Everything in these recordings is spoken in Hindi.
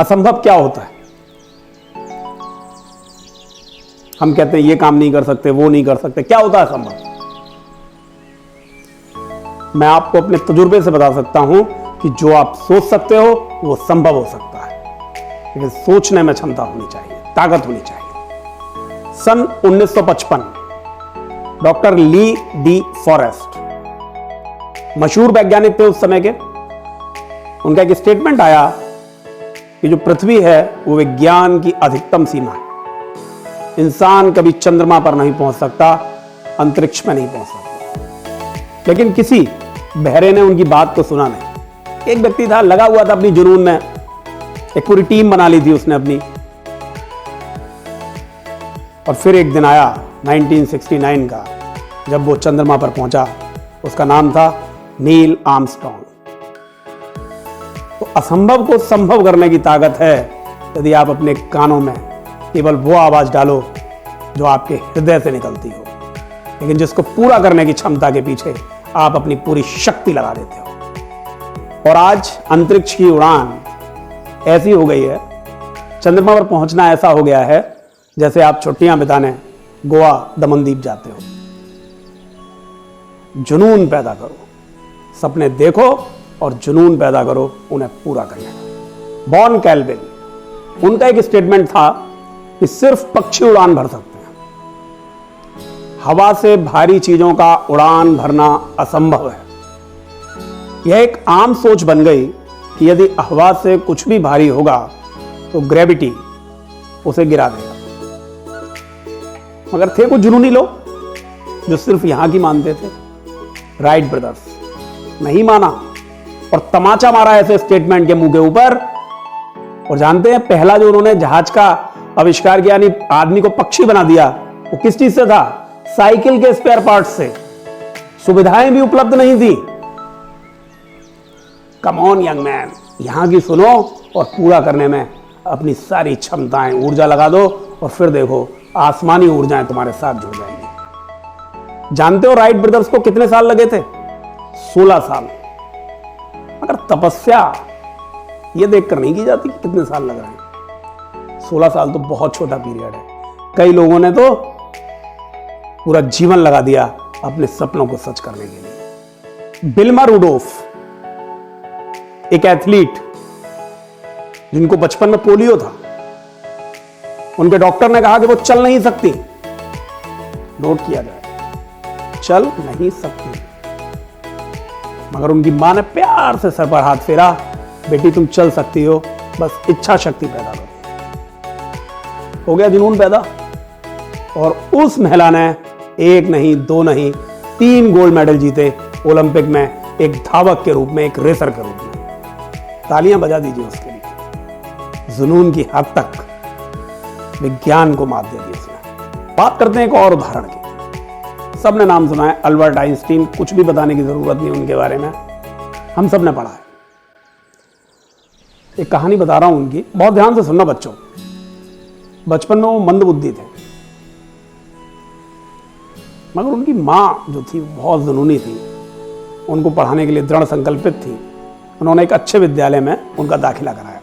असंभव क्या होता है? हम कहते हैं ये काम नहीं कर सकते, वो नहीं कर सकते। क्या होता है असंभव? मैं आपको अपने तजुर्बे से बता सकता हूं कि जो आप सोच सकते हो वो संभव हो सकता है, लेकिन सोचने में क्षमता होनी चाहिए, ताकत होनी चाहिए। सन 1955 डॉक्टर ली डी फॉरेस्ट, मशहूर वैज्ञानिक थे उस समय के, उनका एक स्टेटमेंट आया कि जो पृथ्वी है वो विज्ञान की अधिकतम सीमा है। इंसान कभी चंद्रमा पर नहीं पहुंच सकता, अंतरिक्ष में नहीं पहुंच सकता। लेकिन किसी बहरे ने उनकी बात को सुना नहीं। एक व्यक्ति था, लगा हुआ था अपनी जुनून में, एक पूरी टीम बना ली थी उसने अपनी। और फिर एक दिन आया 1969 का, जब वो चंद्रमा पर पहुंचा। उसका नाम था नील आर्मस्ट्रॉन्ग। तो असंभव को संभव करने की ताकत है यदि आप अपने कानों में केवल वो आवाज डालो जो आपके हृदय से निकलती हो, लेकिन जिसको पूरा करने की क्षमता के पीछे आप अपनी पूरी शक्ति लगा देते हो। और आज अंतरिक्ष की उड़ान ऐसी हो गई है, चंद्रमा पर पहुंचना ऐसा हो गया है जैसे आप छुट्टियां बिताने गोवा दमनदीप जाते हो। जुनून पैदा करो, सपने देखो और जुनून पैदा करो उन्हें पूरा करने का। बॉर्न कैल्विन, उनका एक स्टेटमेंट था कि सिर्फ पक्षी उड़ान भर सकते हैं, हवा से भारी चीजों का उड़ान भरना असंभव है। यह एक आम सोच बन गई कि यदि हवा से कुछ भी भारी होगा तो ग्रेविटी उसे गिरा देगा। मगर थे कुछ जुनूनी लोग जो सिर्फ यहां की मानते थे। राइट ब्रदर्स नहीं माना और तमाचा मारा ऐसे स्टेटमेंट के मुंह के ऊपर। और जानते हैं पहला जो उन्होंने जहाज का आविष्कार किया, यानी आदमी को पक्षी बना दिया, वो किस चीज से था? साइकिल के स्पेयर पार्ट्स से। सुविधाएं भी उपलब्ध नहीं थी। कम ऑन यंग मैन, यहां की सुनो और पूरा करने में अपनी सारी क्षमताएं, ऊर्जा लगा दो और फिर देखो आसमानी ऊर्जाएं तुम्हारे साथ जुड़ जाएंगी। जानते हो राइट ब्रदर्स को कितने साल लगे थे? 16 साल। मगर तपस्या ये देखकर नहीं की जाती कि कितने साल लग रहे हैं। 16 साल तो बहुत छोटा पीरियड है। कई लोगों ने तो पूरा जीवन लगा दिया अपने सपनों को सच करने के लिए। बिल्मा रूडोफ, एक एथलीट जिनको बचपन में पोलियो था, उनके डॉक्टर ने कहा कि वो चल नहीं सकती। नोट किया जाए, चल नहीं सकती। मगर उनकी मां ने प्यार से सर पर हाथ फेरा, बेटी तुम चल सकती हो, बस इच्छा शक्ति पैदा करो। हो गया जुनून पैदा। और उस महिला ने एक नहीं, दो नहीं, 3 गोल्ड मेडल जीते ओलंपिक में, एक धावक के रूप में, एक रेसर के रूप में। तालियां बजा दीजिए उसके लिए। जुनून की हद तक विज्ञान को मात दे दी उसने। बात करते हैं एक और उदाहरण की। सबने नाम सुना है अल्बर्ट आइंस्टीन, कुछ भी बताने की जरूरत नहीं उनके बारे में, हम सब ने पढ़ा है। एक कहानी बता रहा हूं उनकी, बहुत ध्यान से सुनना बच्चों। बचपन में वो मंदबुद्धि थे, मगर उनकी मां जो थी बहुत जुनूनी थी, उनको पढ़ाने के लिए दृढ़ संकल्पित थी। उन्होंने एक अच्छे विद्यालय में उनका दाखिला कराया।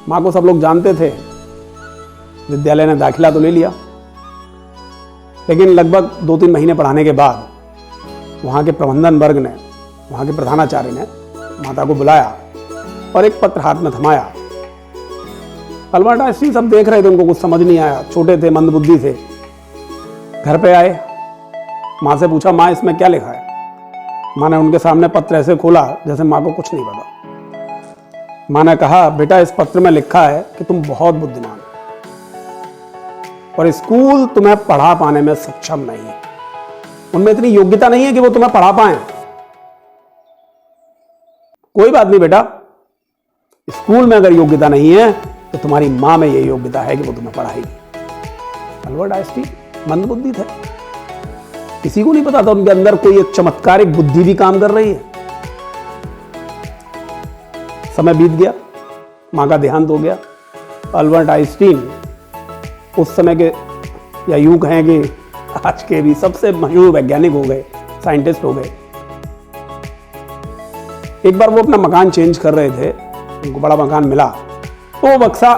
मां को सब लोग जानते थे। विद्यालय ने दाखिला तो ले लिया, लेकिन लगभग 2-3 महीने पढ़ाने के बाद वहां के प्रबंधन वर्ग ने, वहां के प्रधानाचार्य ने माता को बुलाया और एक पत्र हाथ में थमाया। अल्बर्ट आइंस्टीन सब देख रहे थे, उनको कुछ समझ नहीं आया, छोटे थे, मंदबुद्धि थे। घर पे आए, मां से पूछा, मां इसमें क्या लिखा है? मां ने उनके सामने पत्र ऐसे खोला जैसे मां को कुछ नहीं पता। मां ने कहा, बेटा इस पत्र में लिखा है कि तुम बहुत बुद्धिमान हो और स्कूल तुम्हें पढ़ा पाने में सक्षम नहीं है। उनमें इतनी योग्यता नहीं है कि वो तुम्हें पढ़ा पाए। कोई बात नहीं बेटा, स्कूल में अगर योग्यता नहीं है तो तुम्हारी मां में यह योग्यता है कि वो तुम्हें पढ़ाएगी। अल्बर्ट आइंस्टीन मंदबुद्धि थे, किसी को नहीं पता था उनके अंदर कोई एक चमत्कारिक बुद्धि भी काम कर रही है। समय बीत गया, मां का देहांत हो गया। अल्बर्ट आइंस्टीन उस समय के, या यूं कहें कि आज के भी सबसे मशहूर वैज्ञानिक हो गए, साइंटिस्ट हो गए। एक बार वो अपना मकान चेंज कर रहे थे, उनको बड़ा मकान मिला, तो वो बक्सा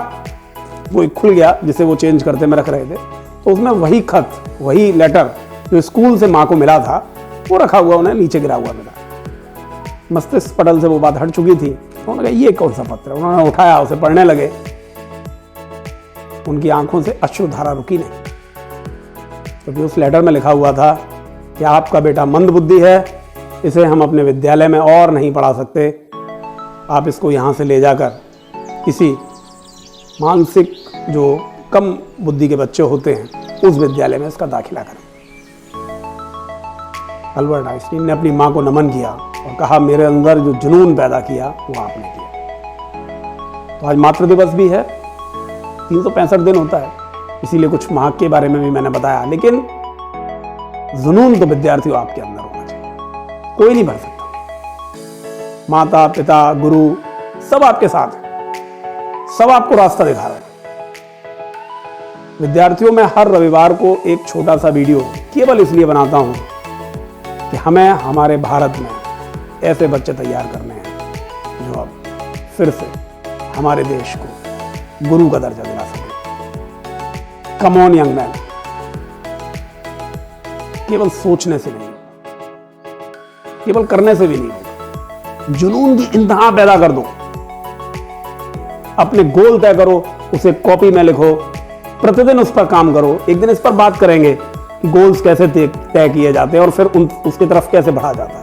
वो खुल गया जिसे वो चेंज करते में रख रहे थे, तो उसमें वही खत, वही लेटर जो स्कूल से माँ को मिला था वो रखा हुआ उन्हें नीचे गिरा हुआ मिला। मस्तिष्क पटल से वो बात हट चुकी थी। उन्होंने कहा ये कौन सा पत्र है। उन्होंने उठाया, उसे पढ़ने लगे। उनकी आंखों से अश्रुधारा रुकी नहीं, क्योंकि उस लेटर में लिखा हुआ था कि आपका बेटा मंद बुद्धि है, इसे हम अपने विद्यालय में और नहीं पढ़ा सकते, आप इसको यहाँ से ले जाकर किसी मानसिक जो कम बुद्धि के बच्चे होते हैं उस विद्यालय में इसका दाखिला करें। अल्बर्ट आइंस्टीन ने अपनी माँ को नमन किया और कहा मेरे अंदर जो जुनून पैदा किया वो आपने किया। तो आज मातृ दिवस भी है, 365 दिन होता है, इसीलिए कुछ माँ के बारे में भी मैंने बताया, लेकिन जुनून तो विद्यार्थियों आपके अंदर होना चाहिए, कोई नहीं भर सकता। माता पिता गुरु सब आपके साथ हैं, सब आपको रास्ता दिखा रहे हैं। विद्यार्थियों में हर रविवार को एक छोटा सा वीडियो केवल इसलिए बनाता हूं कि हमें हमारे भारत में ऐसे बच्चे तैयार करने हैं जो अब फिर से हमारे देश को गुरु का दर्जा दिला सके। कम ऑन यंग मैन, केवल सोचने से नहीं, केवल करने से भी नहीं होगा। जुनून की इंतहा पैदा कर दो, अपने गोल तय करो, उसे कॉपी में लिखो, प्रतिदिन उस पर काम करो। एक दिन इस पर बात करेंगे कि गोल्स कैसे तय किए जाते हैं और फिर उसकी तरफ कैसे बढ़ा जाता है।